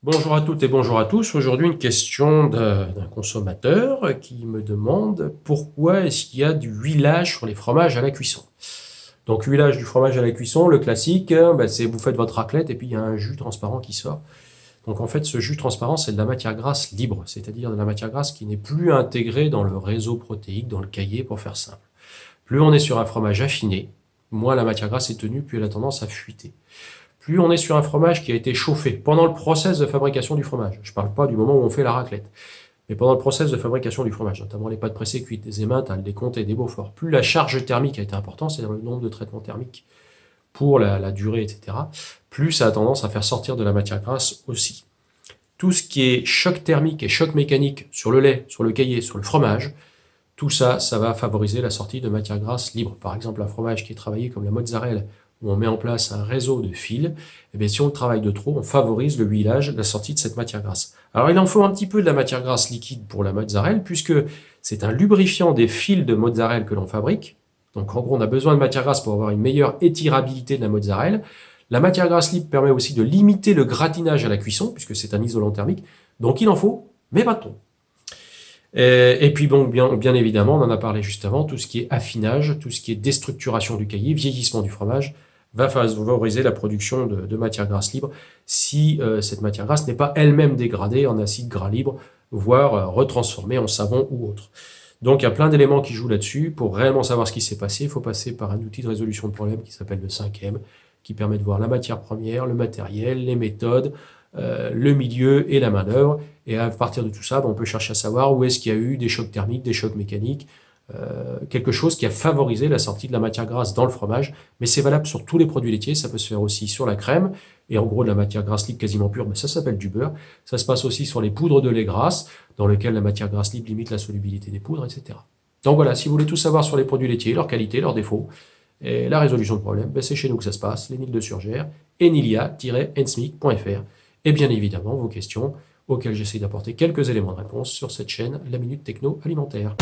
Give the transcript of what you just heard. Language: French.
Bonjour à toutes et bonjour à tous. Aujourd'hui, une question d'un consommateur qui me demande pourquoi est-ce qu'il y a du huilage sur les fromages à la cuisson. Donc, huilage du fromage à la cuisson, le classique, c'est vous faites votre raclette et puis il y a un jus transparent qui sort. Donc, en fait, ce jus transparent, c'est de la matière grasse libre, c'est-à-dire de la matière grasse qui n'est plus intégrée dans le réseau protéique, dans le caillé, pour faire simple. Plus on est sur un fromage affiné, moins la matière grasse est tenue, plus elle a tendance à fuiter. Plus on est sur un fromage qui a été chauffé pendant le process de fabrication du fromage. Je ne parle pas du moment où on fait la raclette, mais pendant le process de fabrication du fromage, notamment les pâtes pressées, cuites, des émintes, des comtés, des beauforts. Plus la charge thermique a été importante, c'est-à-dire le nombre de traitements thermiques pour la durée, etc., plus ça a tendance à faire sortir de la matière grasse aussi. Tout ce qui est choc thermique et choc mécanique sur le lait, sur le caillé, sur le fromage, tout ça, ça va favoriser la sortie de matière grasse libre. Par exemple, un fromage qui est travaillé comme la mozzarella, où on met en place un réseau de fils, eh bien, si on le travaille de trop, on favorise le huilage, la sortie de cette matière grasse. Alors, il en faut un petit peu de la matière grasse liquide pour la mozzarella, puisque c'est un lubrifiant des fils de mozzarella que l'on fabrique. Donc, en gros, on a besoin de matière grasse pour avoir une meilleure étirabilité de la mozzarella. La matière grasse libre permet aussi de limiter le gratinage à la cuisson, puisque c'est un isolant thermique. Donc, il en faut, mais pas trop. Et puis bon, bien évidemment, on en a parlé juste avant, tout ce qui est affinage, tout ce qui est déstructuration du caillé, vieillissement du fromage, va favoriser la production de matière grasse libre si cette matière grasse n'est pas elle-même dégradée en acide gras libre, voire retransformée en savon ou autre. Donc il y a plein d'éléments qui jouent là-dessus. Pour réellement savoir ce qui s'est passé, il faut passer par un outil de résolution de problème qui s'appelle le 5M, qui permet de voir la matière première, le matériel, les méthodes, le milieu et la main-d'œuvre. Et à partir de tout ça, on peut chercher à savoir où est-ce qu'il y a eu des chocs thermiques, des chocs mécaniques, quelque chose qui a favorisé la sortie de la matière grasse dans le fromage. Mais c'est valable sur tous les produits laitiers, ça peut se faire aussi sur la crème. Et en gros, de la matière grasse libre quasiment pure, ça s'appelle du beurre. Ça se passe aussi sur les poudres de lait grasse, dans lesquelles la matière grasse libre limite la solubilité des poudres, etc. Donc voilà, si vous voulez tout savoir sur les produits laitiers, leur qualité, leurs défauts, et la résolution de problèmes, c'est chez nous que ça se passe, les Nils de Surgères, enilia-ensmic.fr. Et bien évidemment, vos questions, auxquelles j'essaie d'apporter quelques éléments de réponse sur cette chaîne, la Minute Techno Alimentaire.